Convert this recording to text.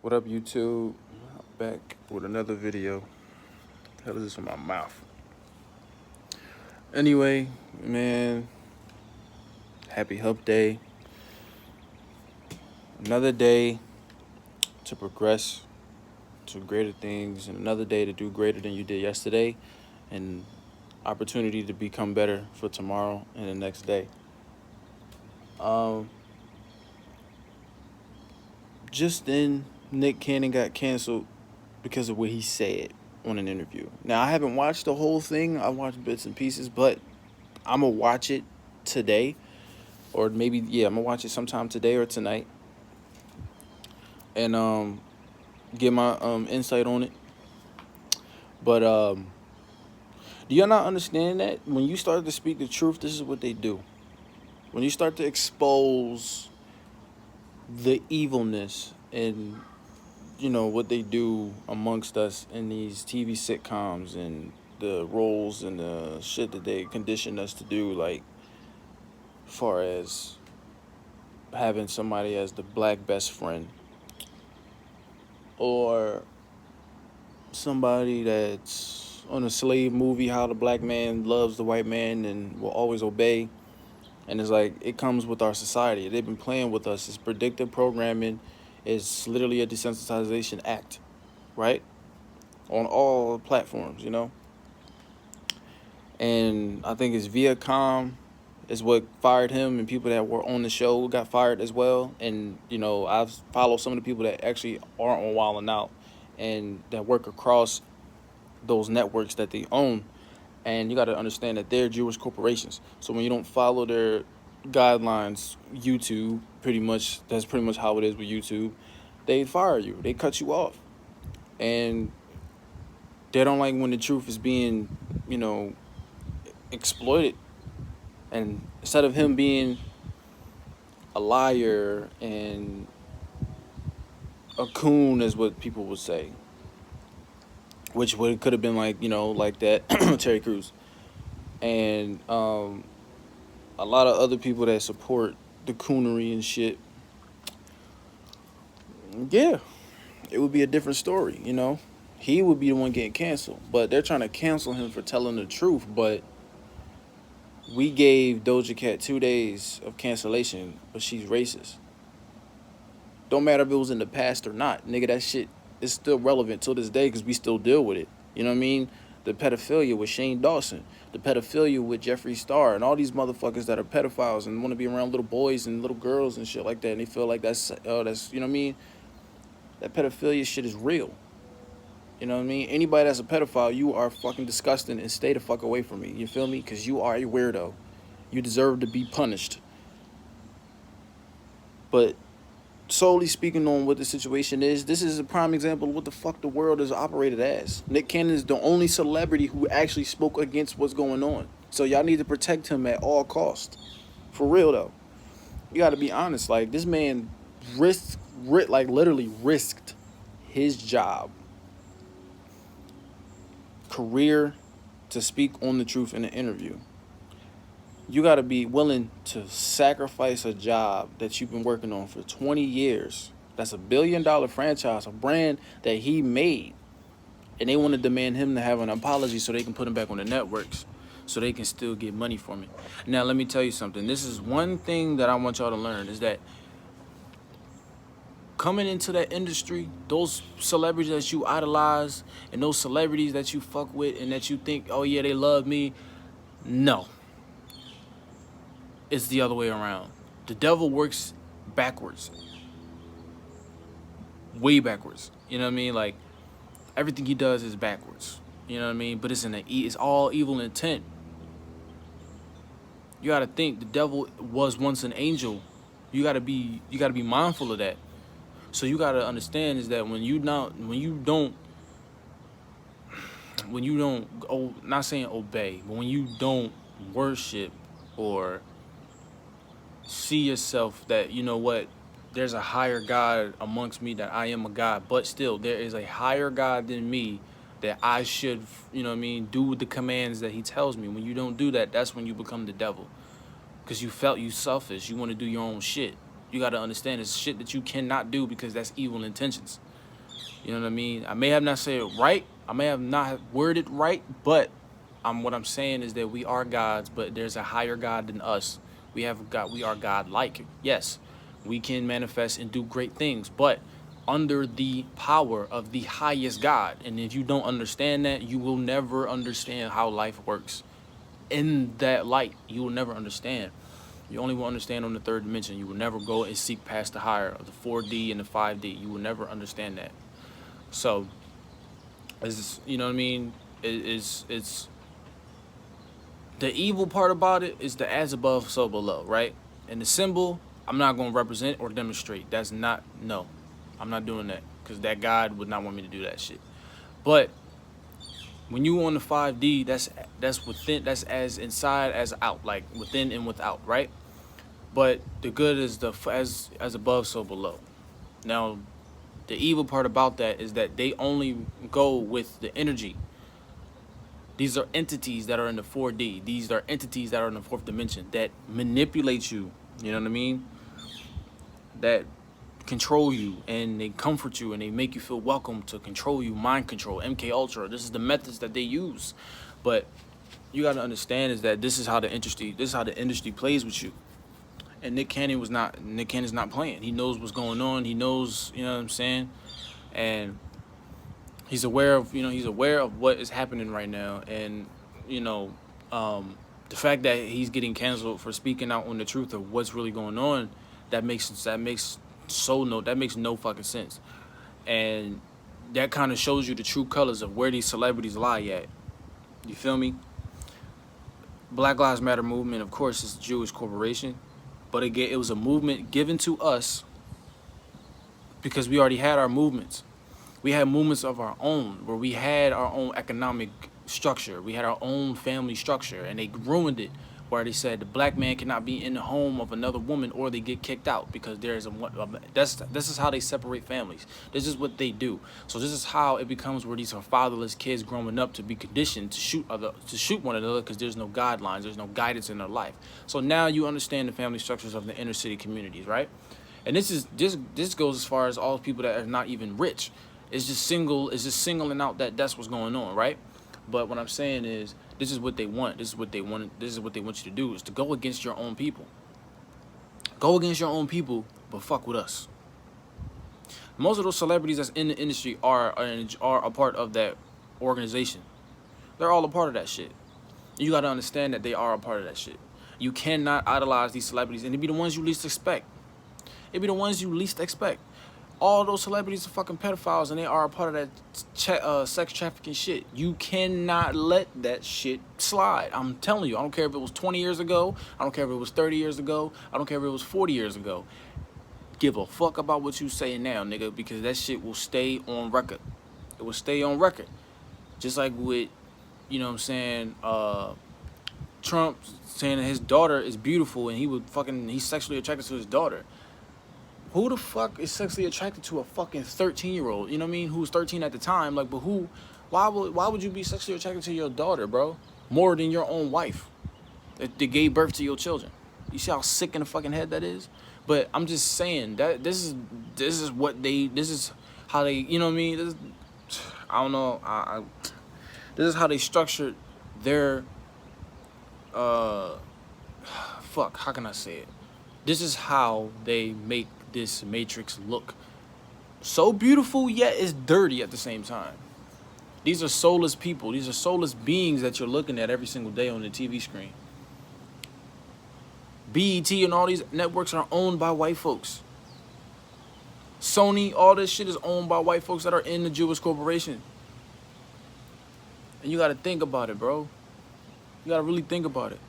What up, YouTube? Back with another video. The hell is this in my mouth? Anyway, man, happy Hump Day. Another day to progress to greater things, and another day to do greater than you did yesterday, and opportunity to become better for tomorrow and the next day. Um, just then, Nick Cannon got canceled because of what he said on an interview. Now, I haven't watched the whole thing. I watched bits and pieces, but I'm gonna watch it today, or maybe I'm gonna watch it sometime today or tonight, and get my insight on it. But do y'all not understand that when you start to speak the truth, this is what they do. When you start to expose the evilness and what they do amongst us in these TV sitcoms and the roles and the shit that they condition us to do, like far as having somebody as the black best friend, or somebody that's on a slave movie, how the black man loves the white man and will always obey. And it's like, it comes with our society. They've been playing with us. It's predictive programming. It's literally a desensitization act, right? On all platforms. And I think it's Viacom is what fired him, and people that were on the show got fired as well. And I've followed some of the people that actually are on Wild 'N Out and that work across those networks that they own. And you got to understand that they're Jewish corporations. So when you don't follow their guidelines, YouTube, that's pretty much how it is with YouTube. They fire you. They cut you off. And they don't like when the truth is being, exploited. And instead of him being a liar and a coon, is what people would say, which would could have been like that Terry Crews, and a lot of other people that support the coonery and shit. Yeah, it would be a different story. He would be the one getting canceled, but they're trying to cancel him for telling the truth. But we gave Doja Cat 2 days of cancellation, but she's racist. Don't matter if it was in the past or not, nigga. That shit is still relevant till this day because we still deal with it. You know what I mean? The pedophilia with Shane Dawson, the pedophilia with Jeffree Star, and all these motherfuckers that are pedophiles and want to be around little boys and little girls and shit like that, and they feel like that's you know what I mean? That pedophilia shit is real. You know what I mean? Anybody that's a pedophile, you are fucking disgusting, and stay the fuck away from me. You feel me? Because you are a weirdo. You deserve to be punished. But solely speaking on what the situation is, this is a prime example of what the fuck the world is operated as. Nick Cannon is the only celebrity who actually spoke against what's going on. So y'all need to protect him at all costs. For real though. You gotta be honest. Like, this man literally risked his job, career, to speak on the truth in an interview. You got to be willing to sacrifice a job that you've been working on for 20 years. That's $1 billion franchise, a brand that he made. And they want to demand him to have an apology so they can put him back on the networks, so they can still get money from it. Now, let me tell you something. This is one thing that I want y'all to learn, is that coming into that industry, those celebrities that you idolize and those celebrities that you fuck with and that you think, oh yeah, they love me, no. It's the other way around. The devil works backwards. Way backwards. You know what I mean? Like, everything he does is backwards. You know what I mean? But it's all evil intent. You gotta think the devil was once an angel. You gotta be mindful of that. So you gotta understand is that when you don't, not saying obey, but when you don't worship or see yourself that, you know what, there's a higher God amongst me, that I am a God, but still there is a higher God than me that I should, you know what I mean, do the commands that he tells me. When you don't do that, that's when you become the devil. Because you felt you selfish. You want to do your own shit. You got to understand it's shit that you cannot do because that's evil intentions. You know what I mean? I may have not said it right. I may have not have worded right, but what I'm saying is that we are gods, but there's a higher God than us. We have God. We are God-like. Yes, we can manifest and do great things, but under the power of the highest God. And if you don't understand that, you will never understand how life works. In that light, you will never understand. You only will understand on the third dimension. You will never go and seek past the higher of the 4D and the 5D. You will never understand that. So, you know what I mean? It's the evil part about it is the as above, so below, right? And the symbol, I'm not going to represent or demonstrate. That's not, no. I'm not doing that because that God would not want me to do that shit. But when you on the 5D, that's within, that's as inside as out, like within and without, right? But the good is the as above, so below. Now, the evil part about that is that they only go with the energy. These are entities that are in the 4D. These are entities that are in the fourth dimension that manipulate you. You know what I mean? That control you and they comfort you and they make you feel welcome to control you. Mind control, MK Ultra. This is the methods that they use. But you got to understand is that this is how the industry plays with you. And Nick Cannon's not playing. He knows what's going on. He knows, you know what I'm saying? And he's aware of what is happening right now. And, you know, the fact that he's getting canceled for speaking out on the truth of what's really going on, that makes no fucking sense. And that kind of shows you the true colors of where these celebrities lie at. You feel me? Black Lives Matter movement, of course, is a Jewish corporation. But again, it was a movement given to us because we already had our movements. We had movements of our own where we had our own economic structure. We had our own family structure, and they ruined it where they said the black man cannot be in the home of another woman or they get kicked out because there is this is how they separate families. This is what they do. So this is how it becomes where these are fatherless kids growing up to be conditioned to shoot one another because there's no guidelines, there's no guidance in their life. So now you understand the family structures of the inner city communities, right? And this goes as far as all people that are not even rich. It's just singling out that that's what's going on, right? But what I'm saying is, this is what they want. This is what they want. This is what they want you to do, is to go against your own people. Go against your own people, but fuck with us. Most of those celebrities that's in the industry are a part of that organization. They're all a part of that shit. You got to understand that they are a part of that shit. You cannot idolize these celebrities, and they be the ones you least expect. It be the ones you least expect. All those celebrities are fucking pedophiles, and they are a part of that sex trafficking shit. You cannot let that shit slide. I'm telling you, I don't care if it was 20 years ago. I don't care if it was 30 years ago. I don't care if it was 40 years ago. Give a fuck about what you say now, nigga, because that shit will stay on record. It will stay on record. Just like with, you know what I'm saying, Trump saying that his daughter is beautiful and he's sexually attracted to his daughter. Who the fuck is sexually attracted to a fucking 13-year-old? You know what I mean? Who was 13 at the time? Like, but why would you be sexually attracted to your daughter, bro? More than your own wife that gave birth to your children. You see how sick in the fucking head that is? But I'm just saying that this is how they, you know what I mean? I don't know. This is how they structured their, how can I say it? This is how they make this matrix look so beautiful, yet it's dirty at the same time. These are soulless people. These are soulless beings that you're looking at every single day on the TV screen. BET and all these networks are owned by white folks. Sony, all this shit is owned by white folks that are in the Jewish corporation. And you got to think about it, bro. You got to really think about it.